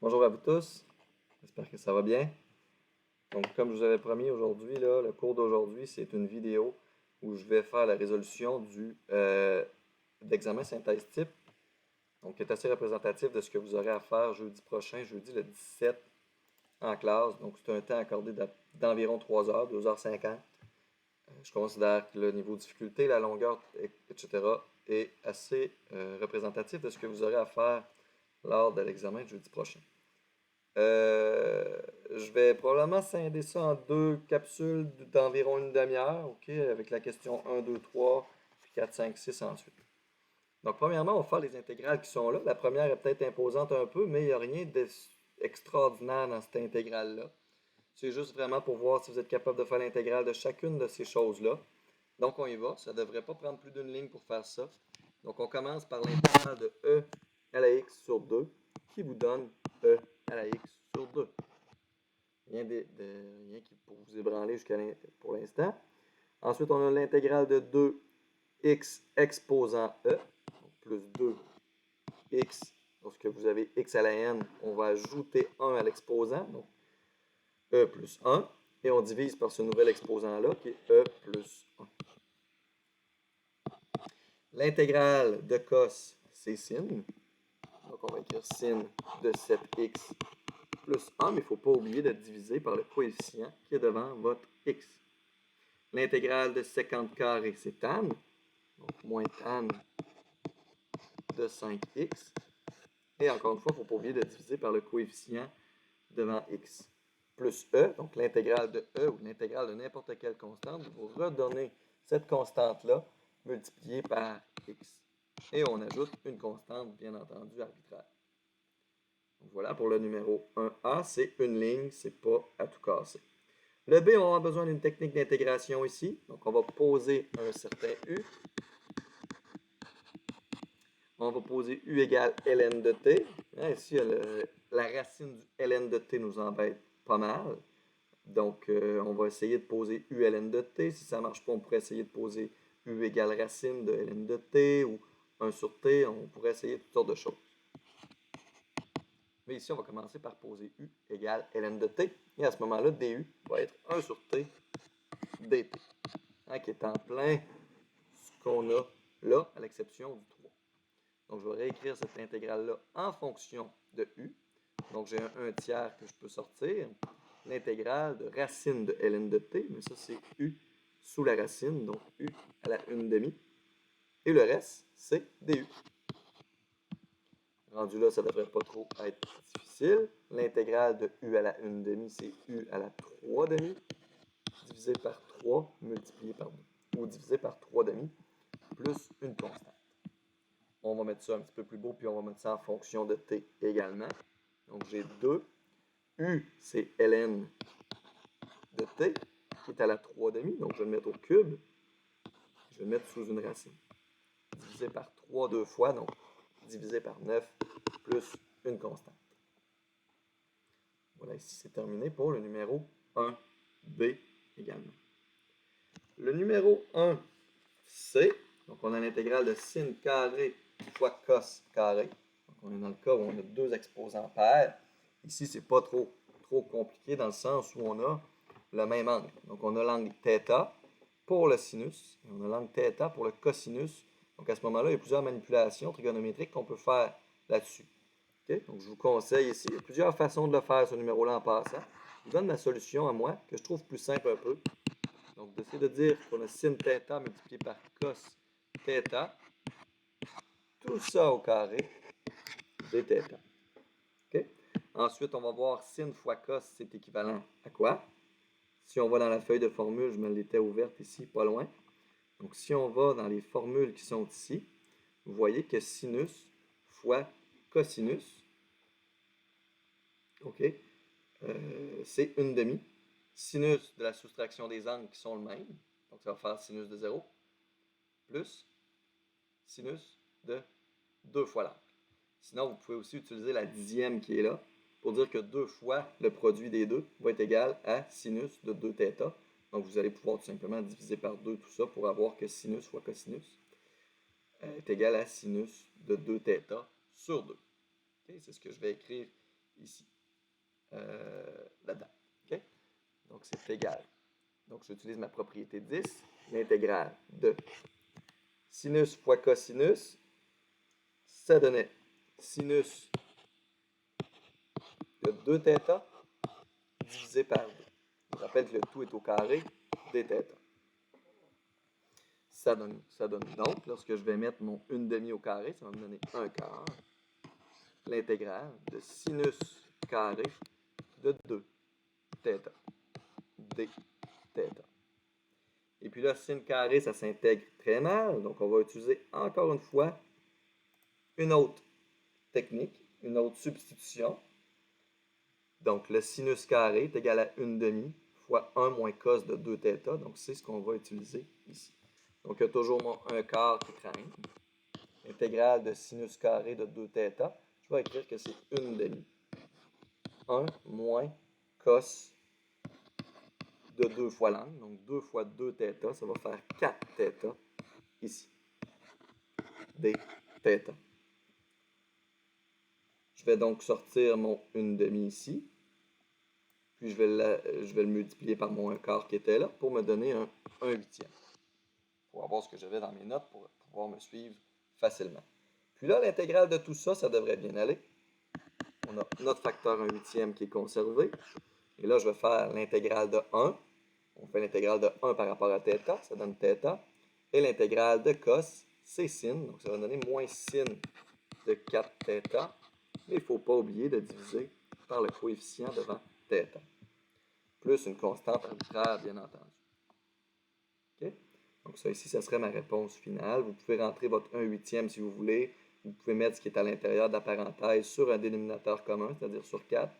Bonjour à vous tous, j'espère que ça va bien. Donc, comme je vous avais promis aujourd'hui, le cours d'aujourd'hui, c'est une vidéo où je vais faire la résolution d'examen synthèse type, donc qui est assez représentatif de ce que vous aurez à faire jeudi prochain, jeudi le 17 en classe. Donc, c'est un temps accordé d'environ 3 heures, 2h50. Je considère que le niveau de difficulté, la longueur, etc., est assez représentatif de ce que vous aurez à faire lors de l'examen de jeudi prochain. Je vais probablement scinder ça en deux capsules d'environ une demi-heure, ok, avec la question 1, 2, 3, puis 4, 5, 6 ensuite. Donc, premièrement, on va faire les intégrales qui sont là. La première est peut-être imposante un peu, mais il n'y a rien d'extraordinaire dans cette intégrale-là. C'est juste vraiment pour voir si vous êtes capable de faire l'intégrale de chacune de ces choses-là. Donc, on y va. Ça ne devrait pas prendre plus d'une ligne pour faire ça. Donc, on commence par l'intégrale de e à la x sur 2, qui vous donne e à la x sur 2. Rien qui pour vous ébranler pour l'instant. Ensuite, on a l'intégrale de 2x exposant e, donc plus 2x. Lorsque vous avez x à la n, on va ajouter 1 à l'exposant, donc e plus 1. Et on divise par ce nouvel exposant-là, qui est e plus 1. L'intégrale de cos, c'est sin. Donc, on va écrire sin de 7x plus 1, mais il ne faut pas oublier de diviser par le coefficient qui est devant votre x. L'intégrale de sécante carré, c'est tan. Donc, moins tan de 5x. Et encore une fois, il ne faut pas oublier de diviser par le coefficient devant x. Plus e, donc l'intégrale de e ou l'intégrale de n'importe quelle constante, vous redonnez cette constante-là multipliée par x. Et on ajoute une constante, bien entendu, arbitraire. Donc voilà pour le numéro 1A, c'est une ligne, c'est pas à tout casser. Le B, on va avoir besoin d'une technique d'intégration ici. Donc on va poser un certain U. On va poser U égale ln de t. Ici, la racine du ln de t nous embête pas mal. Donc, on va essayer de poser U ln de t. Si ça ne marche pas, on pourrait essayer de poser U égale racine de ln de t ou 1 sur t. On pourrait essayer toutes sortes de choses. Mais ici, on va commencer par poser U égale ln de t. Et à ce moment-là, du va être 1 sur t dt. Qui est en plein ce qu'on a là, à l'exception du 3. Donc, je vais réécrire cette intégrale-là en fonction de U. Donc, j'ai un 1 tiers que je peux sortir. L'intégrale de racine de ln de t, mais ça, c'est U sous la racine, donc U à la 1 demi. Et le reste, c'est du. Rendu là, ça ne devrait pas trop être difficile. L'intégrale de U à la 1 demi, c'est U à la 3 demi, divisé par 3, multiplié par 2, ou divisé par 3 demi, plus une constante. On va mettre ça un petit peu plus beau, puis on va mettre ça en fonction de t également. Donc, j'ai 2. U, c'est ln de t, qui est à la 3 demi. Donc, je vais le mettre au cube. Je vais le mettre sous une racine. Divisé par 3 deux fois, donc divisé par 9, plus une constante. Voilà, ici, c'est terminé pour le numéro 1B également. Le numéro 1C, donc on a l'intégrale de sin carré fois cos carré. Donc on est dans le cas où on a deux exposants paires. Ici, c'est pas trop compliqué dans le sens où on a le même angle. Donc on a l'angle θ pour le sinus et on a l'angle θ pour le cosinus. Donc à ce moment-là, il y a plusieurs manipulations trigonométriques qu'on peut faire là-dessus. Okay? Donc je vous conseille ici, il y a plusieurs façons de le faire ce numéro-là en passant. Je vous donne ma solution à moi, que je trouve plus simple un peu. Donc, d'essayer de dire qu'on a sin θ multiplié par cos θ, tout ça au carré dθ. Okay? Ensuite, on va voir sin fois cos, c'est équivalent à quoi? Si on va dans la feuille de formule, je me l'étais ouverte ici, pas loin. Donc, si on va dans les formules qui sont ici, vous voyez que sinus fois cosinus, OK, c'est une demi. Sinus de la soustraction des angles qui sont le même, donc ça va faire sinus de 0, plus sinus de 2 fois l'angle. Sinon, vous pouvez aussi utiliser la dixième qui est là pour dire que 2 fois le produit des deux va être égal à sinus de 2θ. Donc, vous allez pouvoir tout simplement diviser par 2 tout ça pour avoir que sinus fois cosinus est égal à sinus de 2θ sur 2. Okay? C'est ce que je vais écrire ici, là-dedans. Okay? Donc, c'est égal. Donc, j'utilise ma propriété 10, l'intégrale de sinus fois cosinus, ça donnait sinus de 2θ divisé par 2. Je vous rappelle que le tout est au carré dθ. Ça donne donc, lorsque je vais mettre mon 1/2 au carré, ça va me donner 1 quart. L'intégrale de sinus carré de 2θ dθ. Et puis là, sin carré, ça s'intègre très mal. Donc, on va utiliser encore une fois une autre technique, une autre substitution. Donc, le sinus carré est égal à 1/2 fois 1 moins cos de 2θ. Donc, c'est ce qu'on va utiliser ici. Donc, il y a toujours mon 1 quart qui traîne. Intégrale de sinus carré de 2θ. Je vais écrire que c'est 1/2. 1 moins cos de 2 fois l'angle. Donc, 2 fois 2θ, ça va faire 4θ ici. dθ. Je vais donc sortir mon 1/2 ici. Puis, je vais le multiplier par mon 1 quart qui était là pour me donner un 1/8. Pour avoir ce que j'avais dans mes notes pour pouvoir me suivre facilement. Puis là, l'intégrale de tout ça, ça devrait bien aller. On a notre facteur 1/8 qui est conservé. Et là, je vais faire l'intégrale de 1. On fait l'intégrale de 1 par rapport à θ, ça donne θ. Et l'intégrale de cos, c'est sin. Donc, ça va donner moins sin de 4θ. Mais il ne faut pas oublier de diviser par le coefficient devant θ. Plus une constante arbitraire, bien entendu. OK? Donc, ça ici, ça serait ma réponse finale. Vous pouvez rentrer votre 1/8 si vous voulez. Vous pouvez mettre ce qui est à l'intérieur de la parenthèse sur un dénominateur commun, c'est-à-dire sur 4.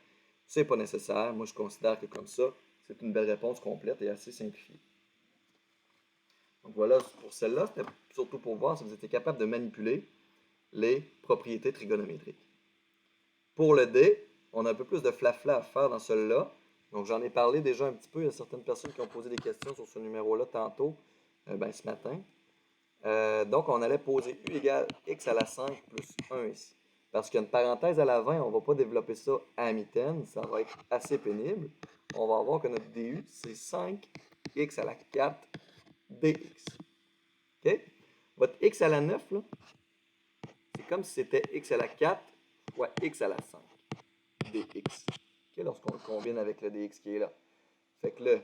Ce n'est pas nécessaire. Moi, je considère que comme ça, c'est une belle réponse complète et assez simplifiée. Donc voilà, pour celle-là, c'était surtout pour voir si vous étiez capable de manipuler les propriétés trigonométriques. Pour le D, on a un peu plus de flafla à faire dans celui-là. Donc j'en ai parlé déjà un petit peu. Il y a certaines personnes qui ont posé des questions sur ce numéro-là tantôt, ce matin. Donc on allait poser U égale x à la 5 plus 1 ici. Parce qu'il y a une parenthèse à la 20, on ne va pas développer ça à mitaine, ça va être assez pénible. On va voir que notre DU, c'est 5x à la 4 dx. OK? Votre x à la 9, là, c'est comme si c'était x à la 4 fois x à la 5 dx. Okay? Lorsqu'on le combine avec le dx qui est là. Fait que le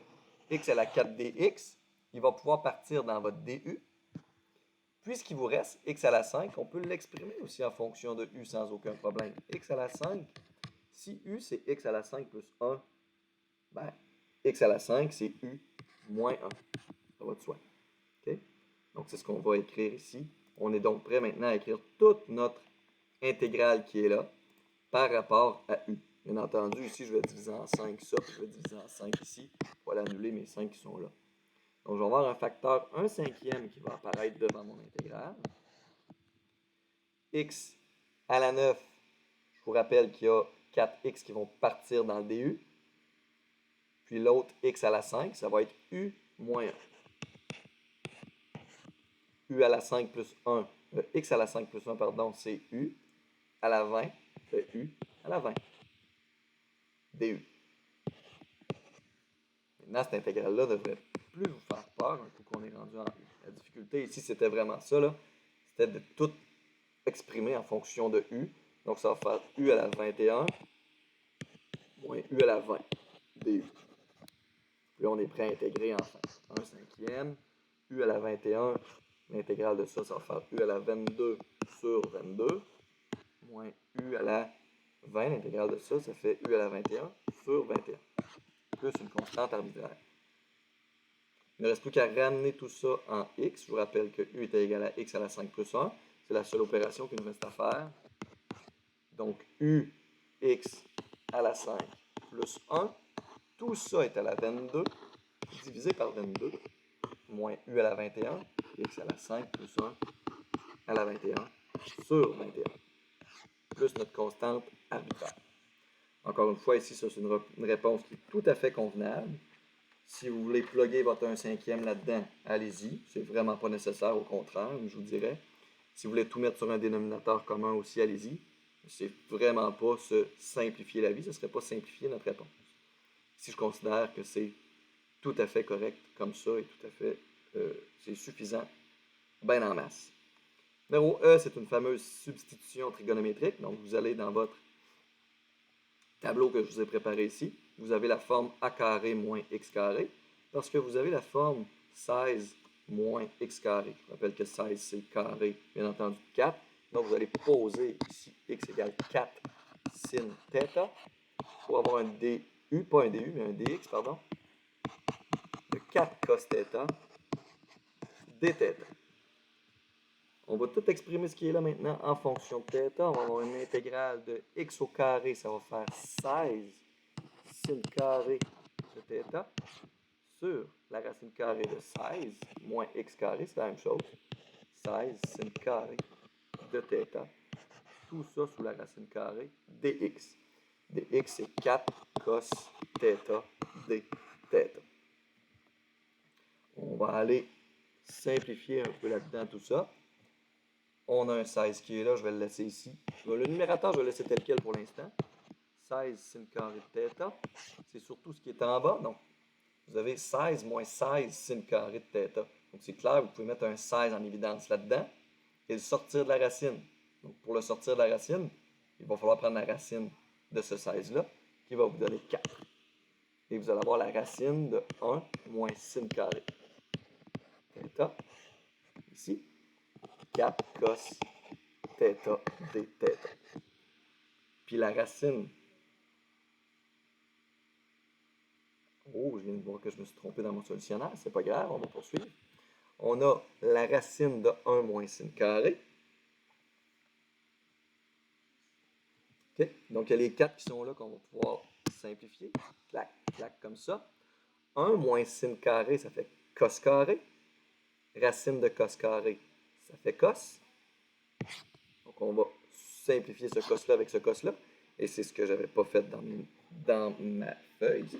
x à la 4 dx, il va pouvoir partir dans votre du. Puisqu'il vous reste x à la 5, on peut l'exprimer aussi en fonction de u sans aucun problème. X à la 5, si u c'est x à la 5 plus 1, ben, x à la 5 c'est u moins 1. Ça va de soi. Okay? Donc c'est ce qu'on va écrire ici. On est donc prêt maintenant à écrire toute notre intégrale qui est là par rapport à u. Bien entendu, ici je vais diviser en 5 ça, puis je vais diviser en 5 ici pour aller annuler mes 5 qui sont là. Donc, je vais avoir un facteur 1/5 qui va apparaître devant mon intégrale. X à la 9, je vous rappelle qu'il y a 4x qui vont partir dans le DU. Puis l'autre, x à la 5, ça va être u moins 1. U à la 5 plus 1, x à la 5 plus 1, pardon, c'est u à la 20, c'est u à la 20. DU. Maintenant, cette intégrale-là ne devrait plus vous faire peur un coup qu'on est rendu en u. La difficulté ici, c'était vraiment ça, là. C'était de tout exprimer en fonction de u. Donc, ça va faire u à la 21 moins u à la 20 du. Puis on est prêt à intégrer enfin 1/5. U à la 21, l'intégrale de ça, ça va faire u à la 22 sur 22 moins u à la 20, l'intégrale de ça, ça fait u à la 21 sur 21, plus une constante arbitraire. Il ne reste plus qu'à ramener tout ça en x. Je vous rappelle que u est égal à x à la 5 plus 1. C'est la seule opération qu'il nous reste à faire. Donc, u, x à la 5 plus 1. Tout ça est à la 22, divisé par 22, moins u à la 21, x à la 5 plus 1 à la 21 sur 21, plus notre constante arbitraire. Encore une fois, ici, ça c'est une réponse qui est tout à fait convenable. Si vous voulez plugger votre 1/5 là-dedans, allez-y. C'est vraiment pas nécessaire, au contraire, je vous dirais. Si vous voulez tout mettre sur un dénominateur commun aussi, allez-y. C'est vraiment pas se simplifier la vie, ce ne serait pas simplifier notre réponse. Si je considère que c'est tout à fait correct comme ça et tout à fait, c'est suffisant, bien en masse. Numéro E, c'est une fameuse substitution trigonométrique. Donc, vous allez dans votre tableau que je vous ai préparé ici. Vous avez la forme a carré moins x carré parce que vous avez la forme 16 moins x carré. Je rappelle que 16, c'est le carré, bien entendu, de 4. Donc, vous allez poser ici x égale 4 sin θ pour avoir un du, pas un du, mais un dx, pardon, de 4 cos θ dθ. On va tout exprimer ce qui est là maintenant en fonction de θ. On va avoir une intégrale de x au carré, ça va faire 16 sin carré de θ sur la racine carrée de 16 moins x carré, c'est la même chose. 16 sin carré de θ. Tout ça sous la racine carrée dx. dx, c'est 4 cos θ dθ. On va aller simplifier un peu là-dedans tout ça. On a un 16 qui est là, je vais le laisser ici. Le numérateur, je vais le laisser tel quel pour l'instant. 16 sin carré de θ. C'est surtout ce qui est en bas. Donc, vous avez 16 moins 16 sin carré de θ. Donc, c'est clair, vous pouvez mettre un 16 en évidence là-dedans et le sortir de la racine. Donc, pour le sortir de la racine, il va falloir prendre la racine de ce 16-là, qui va vous donner 4. Et vous allez avoir la racine de 1 moins sin carré θ, ici, 4 cos θ dθ. Puis la racine... Oh, je viens de voir que je me suis trompé dans mon solutionnaire, c'est pas grave, on va poursuivre. On a la racine de 1 moins sin carré. Okay? Donc, il y a les 4 qui sont là qu'on va pouvoir simplifier. Clac, clac, comme ça. 1 moins sin carré, ça fait cos carré. Racine de cos carré, ça fait cos. Donc, on va simplifier ce cos-là avec ce cos-là. Et c'est ce que je n'avais pas fait dans ma feuille.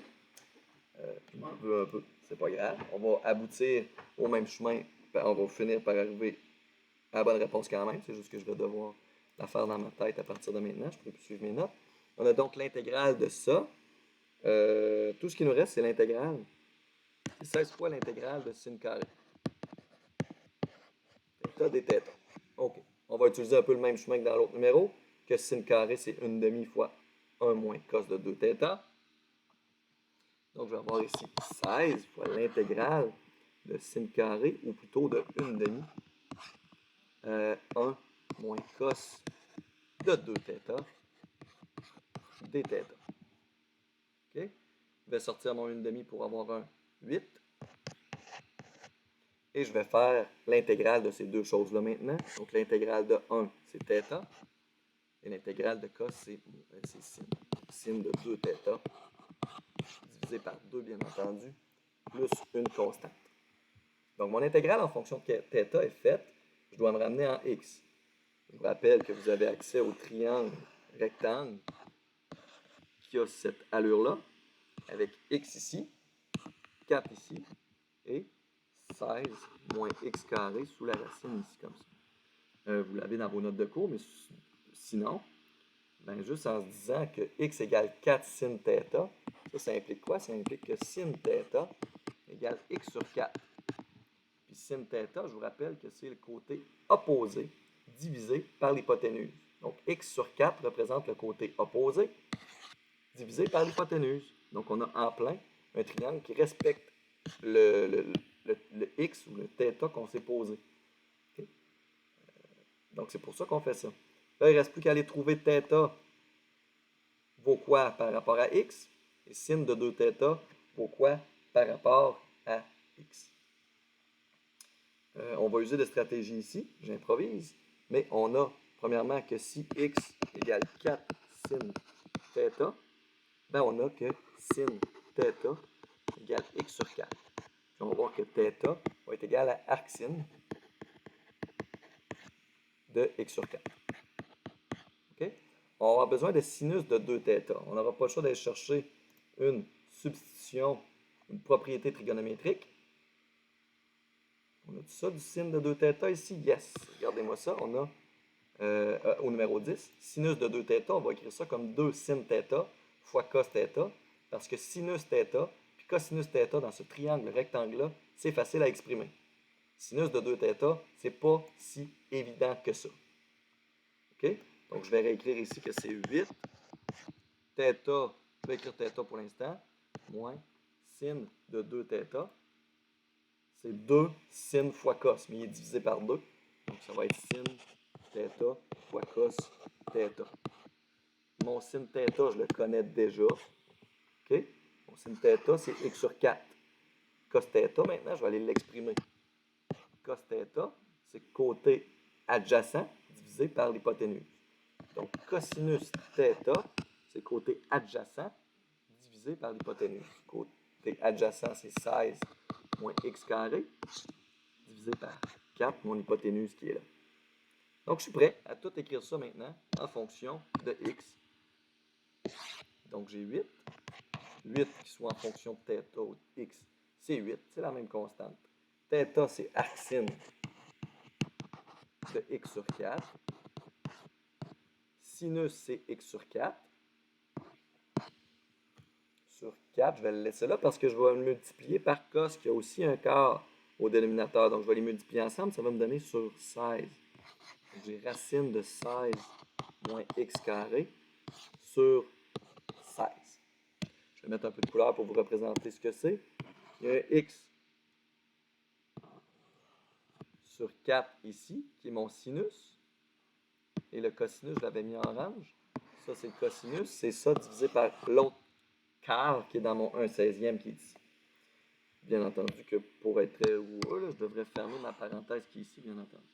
Je m'en veux un peu, c'est pas grave. On va aboutir au même chemin. On va finir par arriver à la bonne réponse quand même. C'est juste que je vais devoir la faire dans ma tête à partir de maintenant. Je ne pourrai plus suivre mes notes. On a donc l'intégrale de ça. Tout ce qui nous reste, c'est l'intégrale. C'est 16 fois l'intégrale de sin carré. Θ dθ. OK. On va utiliser un peu le même chemin que dans l'autre numéro, que sin carré, c'est 1/2 fois 1 moins cos de 2θ. Donc, je vais avoir ici 16 fois l'intégrale de sin carré, ou plutôt de 1/2. 1 moins cos de 2θ dθ. OK? Je vais sortir mon 1/2 pour avoir un 8. Et je vais faire l'intégrale de ces deux choses-là maintenant. Donc, l'intégrale de 1, c'est θ. Et l'intégrale de cos, c'est sin. Sin de 2θ divisé par 2, bien entendu, plus une constante. Donc, mon intégrale en fonction de θ est faite. Je dois me ramener en x. Je vous rappelle que vous avez accès au triangle rectangle qui a cette allure-là, avec x ici, 4 ici, et 16 moins x carré sous la racine ici, comme ça. Vous l'avez dans vos notes de cours, mais sinon, ben juste en se disant que x égale 4 sin θ, ça implique quoi? Ça implique que sin θ égale x sur 4. Puis sin θ, je vous rappelle que c'est le côté opposé divisé par l'hypoténuse. Donc, x sur 4 représente le côté opposé divisé par l'hypoténuse. Donc, on a en plein un triangle qui respecte le x ou le θ qu'on s'est posé. Okay? Donc, c'est pour ça qu'on fait ça. Là, il ne reste plus qu'à aller trouver θ vaut quoi par rapport à x, et sin de 2θ vaut quoi par rapport à x. On va user des stratégies ici, j'improvise, mais on a premièrement que si x égale 4 sin θ, ben on a que sin θ égale x sur 4. Puis on va voir que θ va être égal à arcsin de x sur 4. OK? On va avoir besoin de sinus de 2θ. On n'aura pas le choix d'aller chercher une substitution, une propriété trigonométrique. On a tout ça du sin de 2θ ici? Yes. Regardez-moi ça. On a au numéro 10. Sinus de 2θ, on va écrire ça comme 2 sin θ fois cos θ, parce que sinus θ puis cosinus θ dans ce triangle rectangle-là, c'est facile à exprimer. Sinus de 2θ, c'est pas si évident que ça. OK? Donc, je vais réécrire ici que c'est 8 θ, je vais écrire θ pour l'instant, moins sin de 2θ. C'est 2 sin fois cos, mais il est divisé par 2. Donc, ça va être sin θ fois cos θ. Mon sin θ, je le connais déjà. OK? Mon sin θ, c'est x sur 4. Cos θ, maintenant, je vais aller l'exprimer. Cos θ, c'est côté adjacent divisé par l'hypoténuse. Donc, cosinus θ, c'est côté adjacent divisé par l'hypoténuse. Côté adjacent, c'est 16 moins x carré divisé par 4, mon hypoténuse qui est là. Donc, je suis prêt à tout écrire ça maintenant en fonction de x. Donc, j'ai 8. 8 qui soit en fonction de θ ou de x, c'est 8. C'est la même constante. Θ, c'est arcsine de x sur 4. Sinus, c'est x sur 4. Sur 4, je vais le laisser là parce que je vais le multiplier par cos qui a aussi un quart au dénominateur. Donc, je vais les multiplier ensemble. Ça va me donner sur 16. J'ai racine de 16 moins x carré sur 16. Je vais mettre un peu de couleur pour vous représenter ce que c'est. Il y a un x sur 4 ici, qui est mon sinus. Et le cosinus, je l'avais mis en orange. Ça, c'est le cosinus. C'est ça divisé par l'autre quart qui est dans mon 1/16e qui est ici. Bien entendu que pour être très rigoureux, là, je devrais fermer ma parenthèse qui est ici, bien entendu.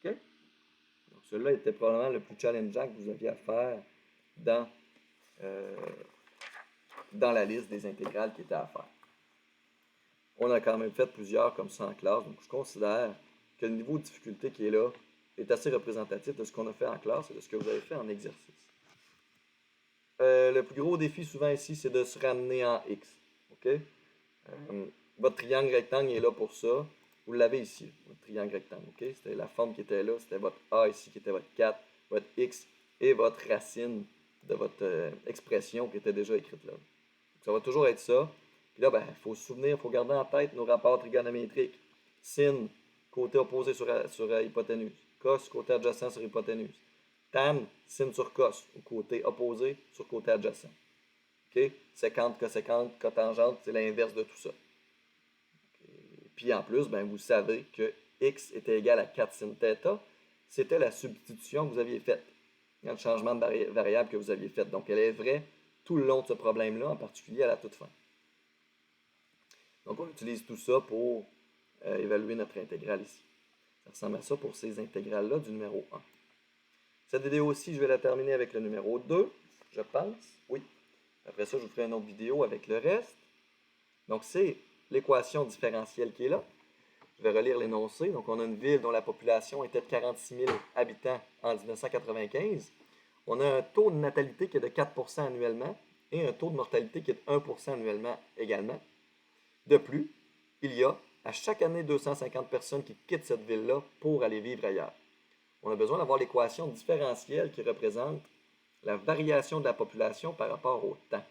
OK? Donc, celui-là était probablement le plus challengeant que vous aviez à faire dans, dans la liste des intégrales qui étaient à faire. On a quand même fait plusieurs comme ça en classe, donc je considère que le niveau de difficulté qui est là est assez représentatif de ce qu'on a fait en classe et de ce que vous avez fait en exercice. Le plus gros défi souvent ici, c'est de se ramener en x. OK? Votre triangle rectangle est là pour ça. Vous l'avez ici, votre triangle rectangle. OK? C'était la forme qui était là. C'était votre a ici qui était votre 4, votre x et votre racine de votre expression qui était déjà écrite là. Donc, ça va toujours être ça. Puis là, il faut se souvenir, il faut garder en tête nos rapports trigonométriques. Sin, côté opposé sur hypoténuse. Cos, côté adjacent sur hypoténuse. Tan, sin sur cos, au côté opposé sur côté adjacent. OK? Sécante, cosécante, cotangente, c'est l'inverse de tout ça. Puis en plus, vous savez que x était égal à 4 sin θ. C'était la substitution que vous aviez faite. Le changement de variable que vous aviez fait. Donc, elle est vraie tout le long de ce problème-là, en particulier à la toute fin. Donc, on utilise tout ça pour évaluer notre intégrale ici. Ça ressemble à ça pour ces intégrales-là du numéro 1. Cette vidéo aussi, je vais la terminer avec le numéro 2, je pense. Oui. Après ça, je vous ferai une autre vidéo avec le reste. Donc, c'est l'équation différentielle qui est là. Je vais relire l'énoncé. Donc, on a une ville dont la population était de 46 000 habitants en 1995. On a un taux de natalité qui est de 4 % annuellement et un taux de mortalité qui est de 1 % annuellement également. De plus, il y a à chaque année 250 personnes qui quittent cette ville-là pour aller vivre ailleurs. On a besoin d'avoir l'équation différentielle qui représente la variation de la population par rapport au temps,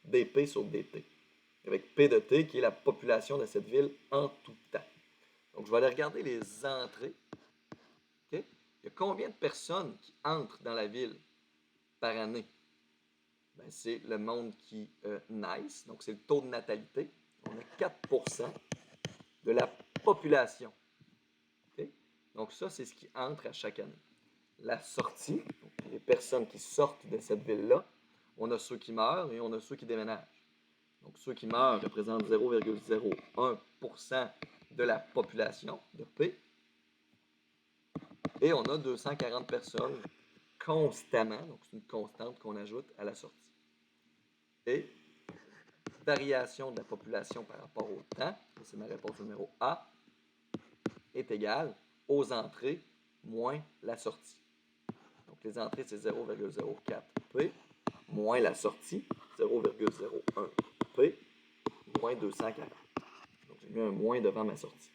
dp sur dt, avec p de t qui est la population de cette ville en tout temps. Donc, je vais aller regarder les entrées. Okay? Il y a combien de personnes qui entrent dans la ville par année? C'est le monde qui naissent, donc c'est le taux de natalité. On a 4 % de la population. Okay? Donc, ça, c'est ce qui entre à chaque année. La sortie, donc les personnes qui sortent de cette ville-là, on a ceux qui meurent et on a ceux qui déménagent. Donc, ceux qui meurent représentent 0,01 % de la population de P. Et on a 240 personnes constamment, donc c'est une constante qu'on ajoute à la sortie. Et variation de la population par rapport au temps, c'est ma réponse numéro A, est égale aux entrées moins la sortie. Donc les entrées, c'est 0,04 P, moins la sortie, 0,01 P, moins 240. Donc j'ai mis un moins devant ma sortie.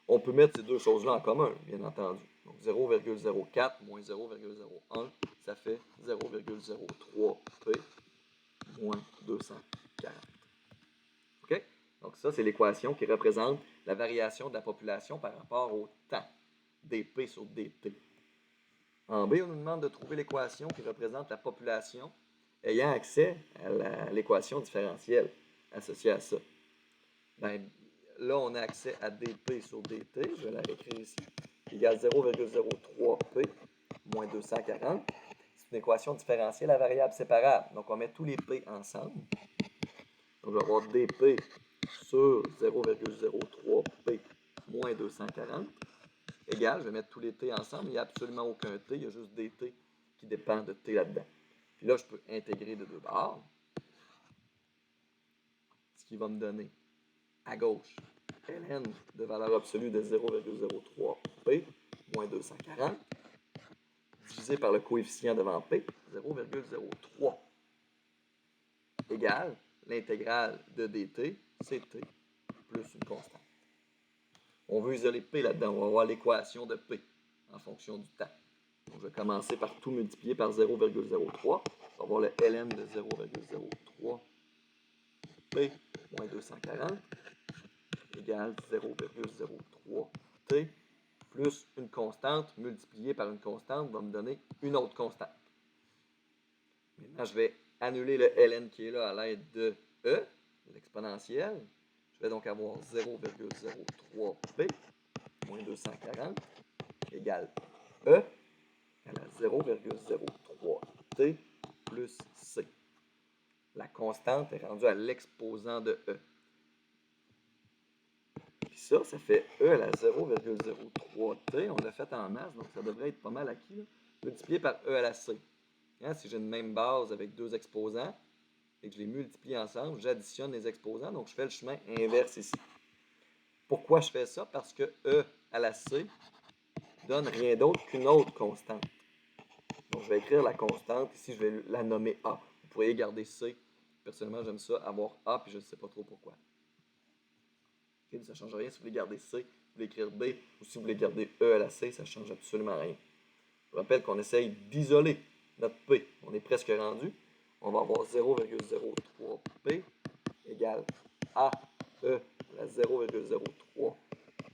On peut mettre ces deux choses-là en commun, bien entendu. Donc 0,04 moins 0,01, ça fait 0,03P moins 240. OK? Donc ça, c'est l'équation qui représente la variation de la population par rapport au temps, dP sur dt. En B, on nous demande de trouver l'équation qui représente la population ayant accès à l'équation différentielle associée à ça. Ben, là, on a accès à dP sur dt, je vais la réécrire ici, égale 0,03P moins 240. C'est une équation différentielle à variable séparable. Donc, on met tous les P ensemble. Donc, je vais avoir dP sur 0,03P moins 240 égale, je vais mettre tous les T ensemble, il n'y a absolument aucun T, il y a juste dt qui dépend de T là-dedans. Puis là, je peux intégrer de deux bords, ce qui va me donner à gauche ln de valeur absolue de 0,03P moins 240 divisé par le coefficient devant P, 0,03 égale l'intégrale de dt, c'est T plus une constante. On veut isoler P là-dedans, on va avoir l'équation de P en fonction du temps. Donc, je vais commencer par tout multiplier par 0,03. Je vais avoir le ln de 0,03 P moins 240 égale 0,03 T plus une constante multipliée par une constante va me donner une autre constante. Maintenant, je vais annuler le ln qui est là à l'aide de E, l'exponentielle. Je vais donc avoir 0,03 P moins 240 égale E à la 0,03 T plus C. La constante est rendue à l'exposant de E. Puis ça fait E à la 0,03 T. On l'a fait en masse, donc ça devrait être pas mal acquis. Là. Multiplié par E à la C. Hein, si j'ai une même base avec deux exposants et que je les multiplie ensemble, j'additionne les exposants, donc je fais le chemin inverse ici. Pourquoi je fais ça? Parce que E à la C donne rien d'autre qu'une autre constante. Donc, je vais écrire la constante. Ici, je vais la nommer A. Vous pourriez garder C. Personnellement, j'aime ça, avoir A, puis je ne sais pas trop pourquoi. Okay, ça ne change rien si vous voulez garder C, vous voulez écrire B, ou si vous voulez garder E à la C, ça ne change absolument rien. Je vous rappelle qu'on essaye d'isoler notre P. On est presque rendu. On va avoir 0,03P égale A, E à la 0,03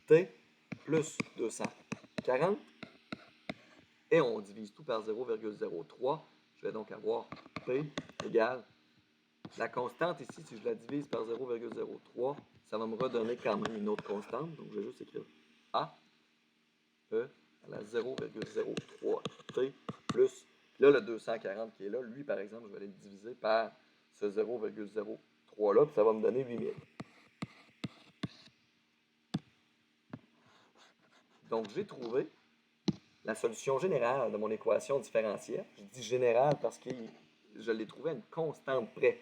T plus 240. Et on divise tout par 0,03. Je vais donc avoir P égale la constante ici, si je la divise par 0,03, ça va me redonner quand même une autre constante. Donc, je vais juste écrire A, E à la 0,03 T plus, là, le 240 qui est là, lui, par exemple, je vais aller le diviser par ce 0,03 là, puis ça va me donner 8000. Donc, j'ai trouvé la solution générale de mon équation différentielle. Je dis générale parce que je l'ai trouvée à une constante près.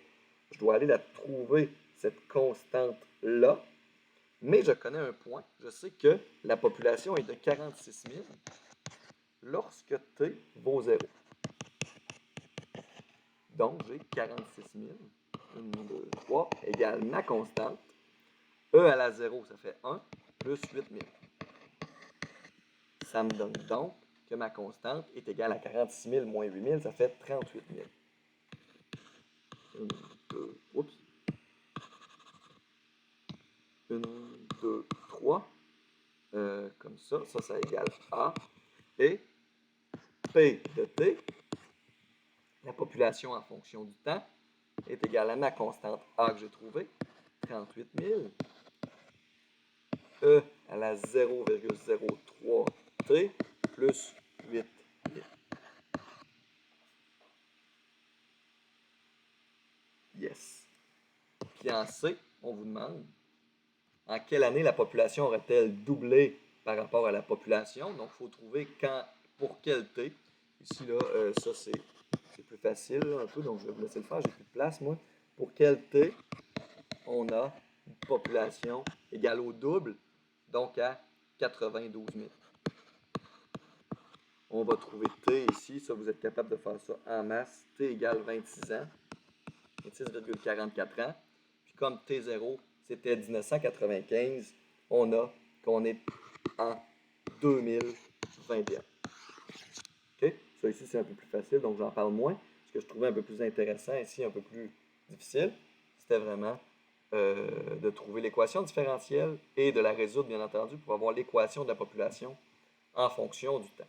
Je dois aller la trouver, cette constante-là. Mais je connais un point. Je sais que la population est de 46 000 lorsque T vaut 0. Donc, j'ai 46 000, 1, 2, 3, égale ma constante. E à la 0, ça fait 1, plus 8 000. Ça me donne donc que ma constante est égale à 46 000 moins 8 000, ça fait 38 000. 1, 2, oups. 1, 2, 3. Comme ça, ça égale A. Et P de T, la population en fonction du temps, est égale à ma constante A que j'ai trouvée, 38 000. E à la 0,03 T plus 8 000. Yes. Puis en C, on vous demande en quelle année la population aurait-elle doublé par rapport à la population. Donc, il faut trouver pour quel T. Ici, là, ça, c'est plus facile là, un peu, donc je vais vous laisser le faire. J'ai plus de place, moi. Pour quel T, on a une population égale au double, donc à 92 000. On va trouver T ici. Ça, vous êtes capable de faire ça en masse. T égale 26 ans. 26,44 ans. Puis comme T0, c'était 1995, on a qu'on est en 2000 20e. OK? Ça ici, c'est un peu plus facile, donc j'en parle moins. Ce que je trouvais un peu plus intéressant ici, un peu plus difficile, c'était vraiment de trouver l'équation différentielle et de la résoudre, bien entendu, pour avoir l'équation de la population en fonction du temps.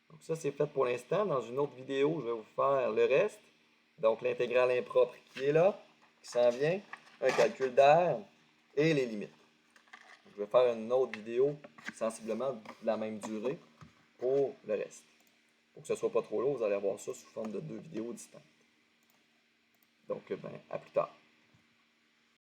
Donc ça, c'est fait pour l'instant. Dans une autre vidéo, je vais vous faire le reste. Donc l'intégrale impropre qui est là, qui s'en vient, un calcul d'air et les limites. Donc, je vais faire une autre vidéo sensiblement de la même durée pour le reste. Pour que ce ne soit pas trop long, vous allez avoir ça sous forme de 2 vidéos distinctes. Donc, à plus tard.